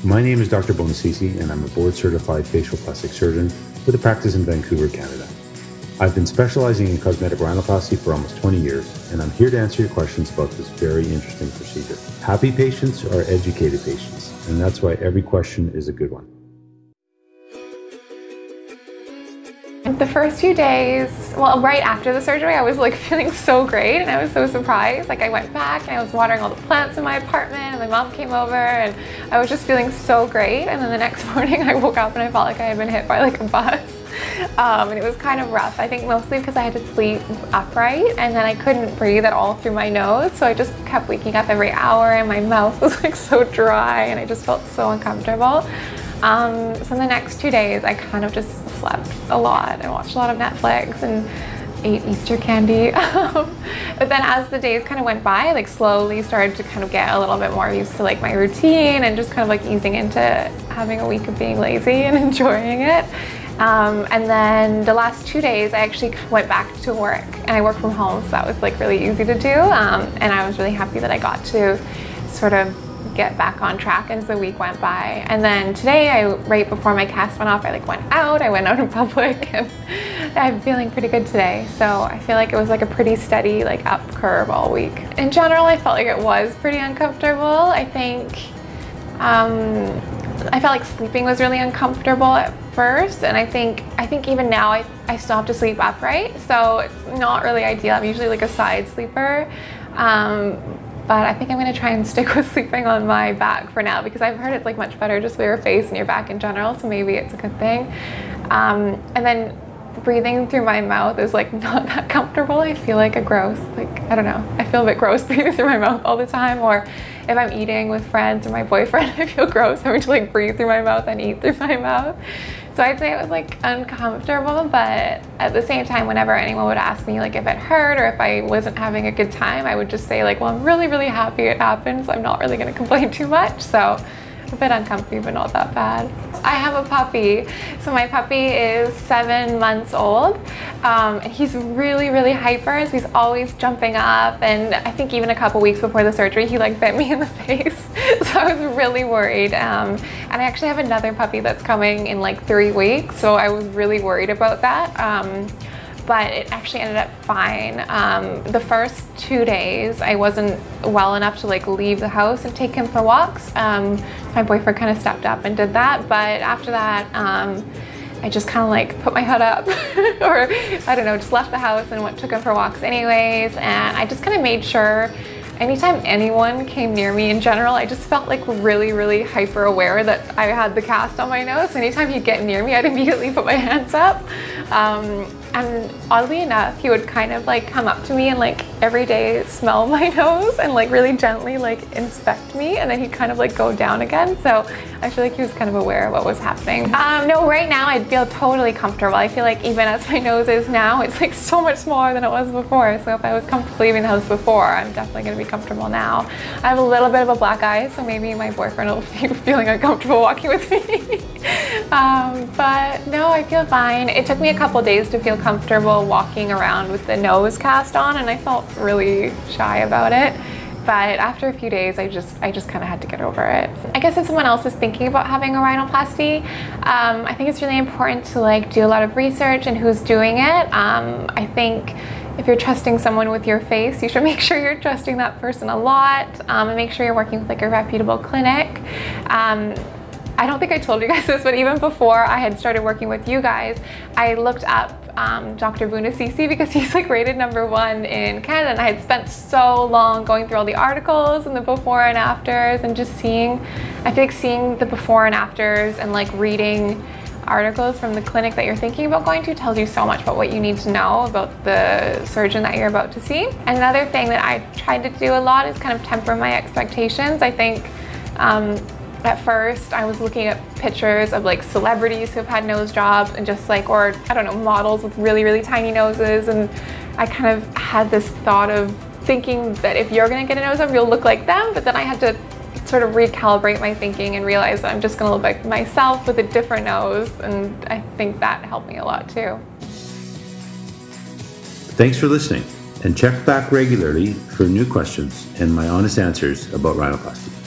My name is Dr. Buonassisi, and I'm a board-certified facial plastic surgeon with a practice in Vancouver, Canada. I've been specializing in cosmetic rhinoplasty for almost 20 years, and I'm here to answer your questions about this very interesting procedure. Happy patients are educated patients, and that's why every question is a good one. The first few days, well, right after the surgery, I was like feeling so great and I was so surprised. Like I went back and I was watering all the plants in my apartment and my mom came over and I was just feeling so great. And then the next morning I woke up and I felt like I had been hit by like a bus. And it was kind of rough. I think mostly because I had to sleep upright and then I couldn't breathe at all through my nose. So I just kept waking up every hour and my mouth was like so dry and I just felt so uncomfortable. So the next 2 days I kind of just slept a lot and watched a lot of Netflix and ate Easter candy. But then as the days kind of went by, I like slowly started to kind of get a little bit more used to like my routine and just kind of like easing into having a week of being lazy and enjoying it. And then the last 2 days I actually went back to work and I work from home, so that was like really easy to do. And I was really happy that I got to sort of get back on track as the week went by. And then today, right before my cast went off, I like went out in public and I'm feeling pretty good today. So I feel like it was like a pretty steady like up curve all week. In general, I felt like it was pretty uncomfortable. I think I felt like sleeping was really uncomfortable at first, and I think even now I still have to sleep upright, so it's not really ideal. I'm usually like a side sleeper. But I think I'm going to try and stick with sleeping on my back for now because I've heard it's like much better just for your face and your back in general, so maybe it's a good thing. And then breathing through my mouth is like not that comfortable. I feel like a gross, like, I don't know, I feel a bit gross breathing through my mouth all the time, or if I'm eating with friends or my boyfriend, I feel gross having to like breathe through my mouth and eat through my mouth. So I'd say it was like uncomfortable, but at the same time, whenever anyone would ask me like if it hurt or if I wasn't having a good time, I would just say like, well, I'm really, really happy it happened, so I'm not really gonna complain too much. So a bit uncomfy, but not that bad. I have a puppy. So my puppy is 7 months old. And he's really, really hyper. So he's always jumping up. And I think even a couple weeks before the surgery, he like bit me in the face. So I was really worried. And I actually have another puppy that's coming in like 3 weeks. So I was really worried about that. But it actually ended up fine. The first 2 days I wasn't well enough to like leave the house and take him for walks. My boyfriend kind of stepped up and did that, but after that I just kind of like put my hood up or I don't know, just left the house and took him for walks anyways. And I just kind of made sure anytime anyone came near me in general, I just felt like really, really hyper aware that I had the cast on my nose. So anytime he'd get near me, I'd immediately put my hands up. And oddly enough, he would kind of like come up to me and like every day smell my nose and like really gently like inspect me, and then he'd kind of like go down again. So I feel like he was kind of aware of what was happening. No, right now I feel totally comfortable. I feel like even as my nose is now, it's like so much smaller than it was before. So if I was comfortable leaving the house before, I'm definitely gonna be comfortable now. I have a little bit of a black eye, so maybe my boyfriend will be feeling uncomfortable walking with me. But no, I feel fine. It took me a couple days to feel comfortable walking around with the nose cast on, and I felt really shy about it. But after a few days, I just kind of had to get over it. I guess if someone else is thinking about having a rhinoplasty, I think it's really important to like do a lot of research and who's doing it. I think if you're trusting someone with your face, you should make sure you're trusting that person a lot, and make sure you're working with like a reputable clinic. I don't think I told you guys this, but even before I had started working with you guys, I looked up Dr. Buonassisi because he's like rated #1 in Canada, and I had spent so long going through all the articles and the before and afters and just I feel like seeing the before and afters and like reading articles from the clinic that you're thinking about going to tells you so much about what you need to know about the surgeon that you're about to see. And another thing that I tried to do a lot is kind of temper my expectations. I think at first I was looking at pictures of like celebrities who've had nose jobs and just like, or I don't know, models with really, really tiny noses, and I kind of had this thought of thinking that if you're gonna get a nose job, you'll look like them, but then I had to sort of recalibrate my thinking and realize that I'm just gonna look like myself with a different nose, and I think that helped me a lot too. Thanks for listening, and check back regularly for new questions and my honest answers about rhinoplasty.